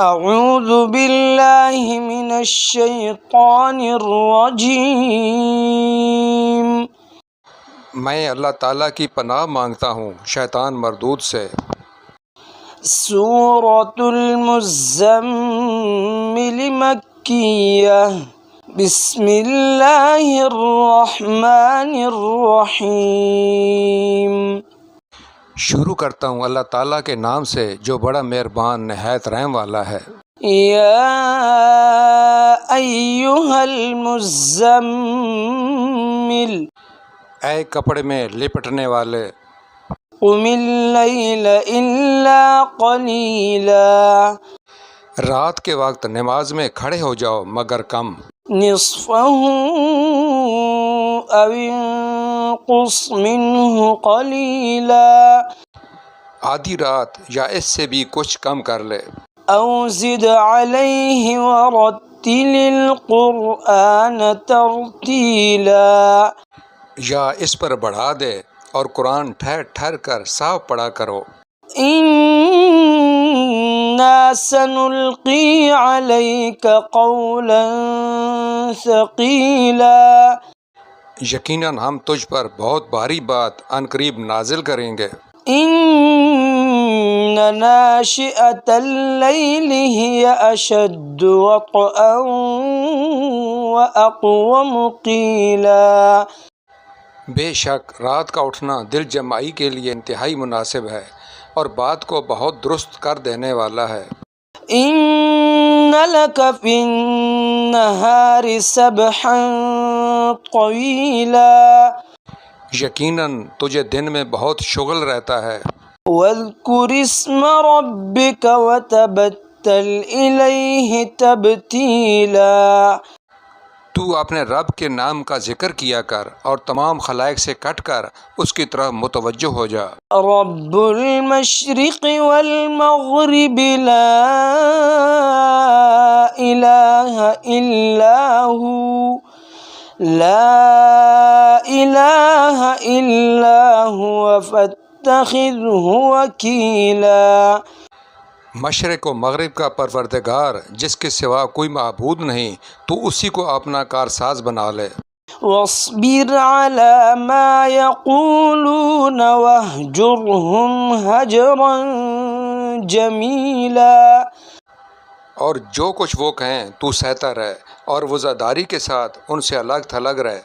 اعوذ باللہ من الشیطان الرجیم۔ میں اللہ تعالیٰ کی پناہ مانگتا ہوں شیطان مردود سے۔ سورۃ المزمل مکیہ۔ بسم اللہ الرحمن الرحیم۔ شروع کرتا ہوں اللہ تعالیٰ کے نام سے جو بڑا مہربان نہایت رحم والا ہے۔ یا ایہا المزمل، اے کپڑے میں لپٹنے والے، قم اللیل الا قلیلا، رات کے وقت نماز میں کھڑے ہو جاؤ مگر کم، نصفہ او انقص منہ قلیلا، آدھی رات یا اس سے بھی کچھ کم کر لے، او زد علیہ ورتل القرآن ترتیلا، یا اس پر بڑھا دے اور قرآن ٹھہر ٹھہر کر صاف پڑھا کرو۔ انا سنلقی علیک قولا ثقیلا، یقیناً ہم تجھ پر بہت بھاری بات عنقریب نازل کریں گے۔ ان ناشئۃ اللیل ہی اشد وطئا واقوم قیلا، بے شک رات کا اٹھنا دل جمائی کے لیے انتہائی مناسب ہے اور بات کو بہت درست کر دینے والا ہے۔ ان لک فی النہار سبحا طویلا، یقیناً تجھے دن میں بہت شغل رہتا ہے۔ واذکر اسم ربک وتبتل الیہ تبتیلا، تو اپنے رب کے نام کا ذکر کیا کر اور تمام خلائق سے کٹ کر اس کی طرف متوجہ ہو جا۔ رب المشرق والمغرب لا الہ الا ہو، لا الہ الا ہوا فاتخذہ وکیلا، مشرق و مغرب کا پروردگار جس کے سوا کوئی معبود نہیں، تو اسی کو اپنا کارساز بنا لے۔ واصبر علی ما یقولون واہجرہم ہجرا جمیلا، اور جو کچھ وہ کہیں تو سہتا رہ اور وزاداری کے ساتھ ان سے الگ تھلگ رہ۔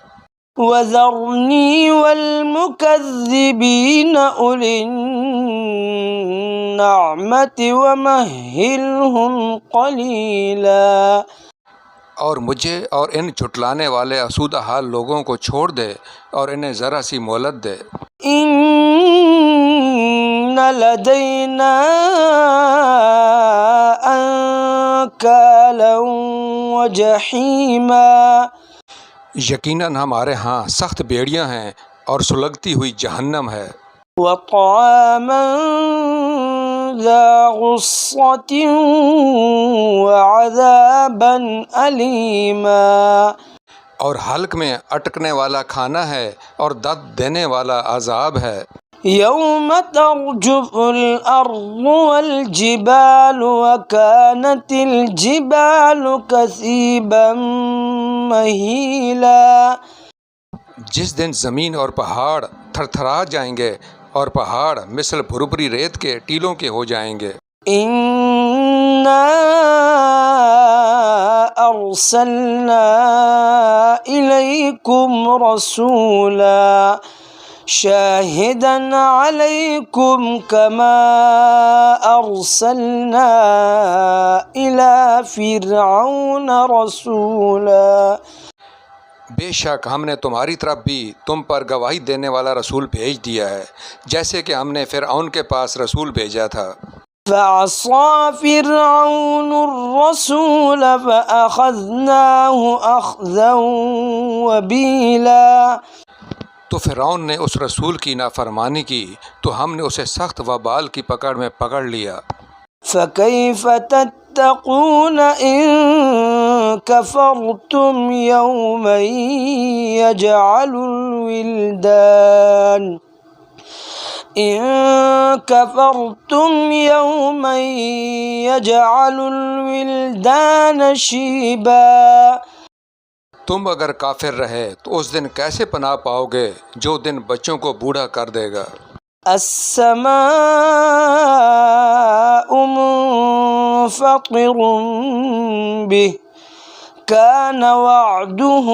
وذرنی والمکذبین اولی النعمت ومہلہم قلیلا، اور مجھے اور ان جھٹلانے والے آسودہ حال لوگوں کو چھوڑ دے اور انہیں ذرا سی مہلت دے۔ ان لدینا انکالا وجحیما، یقیناً ہمارے ہاں سخت بیڑیاں ہیں اور سلگتی ہوئی جہنم ہے۔ وطعاما ذا غصة وعذابا علیما، اور حلق میں اٹکنے والا کھانا ہے اور درد دینے والا عذاب ہے۔ یوم ترجف الارض والجبال وكانت الجبال کثیبا مہیلا، جس دن زمین اور پہاڑ تھر تھرا جائیں گے اور پہاڑ مثل بھربری ریت کے ٹیلوں کے ہو جائیں گے۔ انا ارسلنا الیکم رسولا شاہدا علیکم کما ارسلنا الی فرعون رسولا، بے شک ہم نے تمہاری طرف بھی تم پر گواہی دینے والا رسول بھیج دیا ہے جیسے کہ ہم نے فرعون کے پاس رسول بھیجا تھا۔ فعصى فرعون الرسول فأخذناه أخذا وبيلا، تو فرعون نے اس رسول کی نافرمانی کی تو ہم نے اسے سخت وبال کی پکڑ میں پکڑ لیا۔ فكيف تتقون إن كفرتم يوما يجعل الولدان إن كفرتم يوما يجعل الولدان شيبا تم اگر کافر رہے تو اس دن کیسے پناہ پاؤ گے جو دن بچوں کو بوڑھا کر دے گا۔ السماء منفطر به كان وعده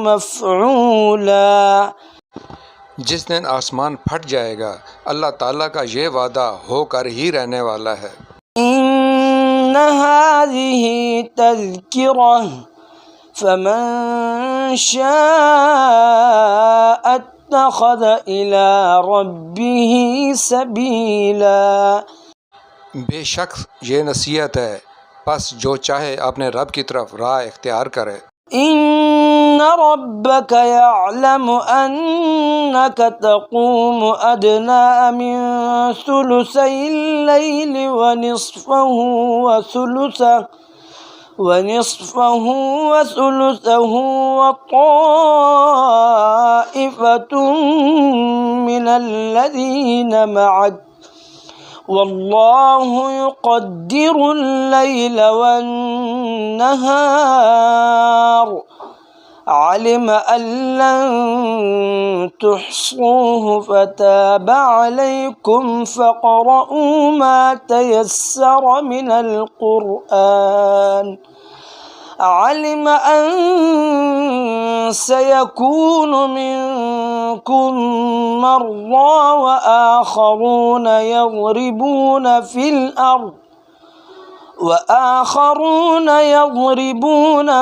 مفعولا جس دن آسمان پھٹ جائے گا اللہ تعالیٰ کا یہ وعدہ ہو کر ہی رہنے والا ہے۔ إن هذه تذكرة فمن شاء اتخذ إلى ربه سبيلا بے شک یہ نصیحت ہے، پس جو چاہے اپنے رب کی طرف راہ اختیار کرے۔ إن ربك يعلم أنك تقوم أدنى من ثلثي الليل ونصفه وثلثه وطائفة من الذين معك والله يقدر الليل والنهار علم أن لن تحصوه فتاب عليكم فاقرؤوا ما تيسر من القرآن علم أن سيكون منكم مرضى وآخرون يضربون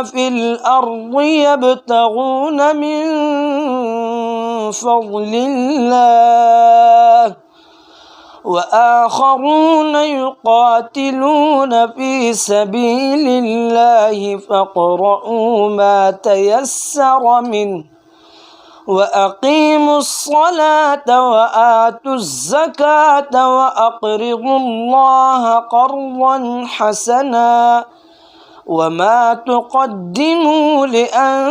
في الأرض يبتغون من فضل الله وآخرون يقاتلون في سبيل الله فاقرؤوا ما تيسر منه وأقيموا الصلاة وآتوا الزكاة وأقرضوا الله قرضا حسنا وما تقدموا لأنفسكم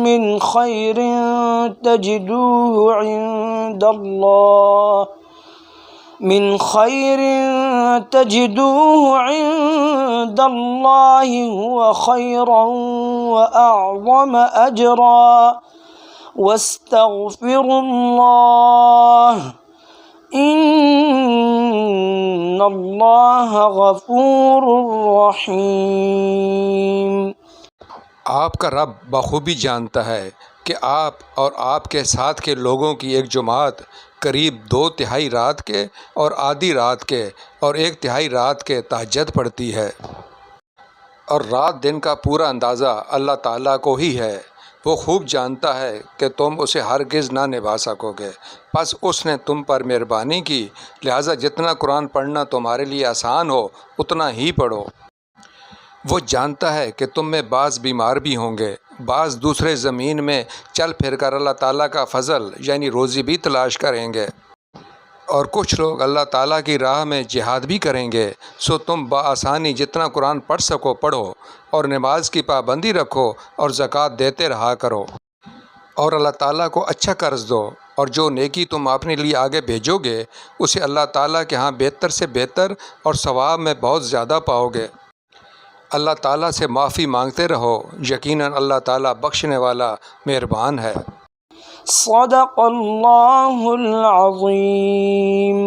من خير تجدوه عند الله هو خيرا وأعظم أجرا واستغفروا الله إن الله غفور رحيم۔ آپ کا رب بخوبی جانتا ہے کہ آپ اور آپ کے ساتھ کے لوگوں کی ایک جماعت قریب 2/3 رات کے اور آدھی رات کے اور 1/3 رات کے تہجد پڑھتی ہے، اور رات دن کا پورا اندازہ اللہ تعالیٰ کو ہی ہے۔ وہ خوب جانتا ہے کہ تم اسے ہرگز نہ نبھا سکو گے، پس اس نے تم پر مہربانی کی، لہٰذا جتنا قرآن پڑھنا تمہارے لیے آسان ہو اتنا ہی پڑھو۔ وہ جانتا ہے کہ تم میں بعض بیمار بھی ہوں گے، بعض دوسرے زمین میں چل پھر کر اللہ تعالیٰ کا فضل یعنی روزی بھی تلاش کریں گے، اور کچھ لوگ اللہ تعالیٰ کی راہ میں جہاد بھی کریں گے۔ سو تم بآسانی جتنا قرآن پڑھ سکو پڑھو، اور نماز کی پابندی رکھو اور زکوٰۃ دیتے رہا کرو، اور اللہ تعالیٰ کو اچھا قرض دو، اور جو نیکی تم اپنے لیے آگے بھیجو گے اسے اللہ تعالیٰ کے ہاں بہتر سے بہتر اور ثواب میں بہت زیادہ پاؤ گے۔ اللہ تعالیٰ سے معافی مانگتے رہو، یقیناً اللہ تعالیٰ بخشنے والا مہربان ہے۔ صدق اللہ العظیم۔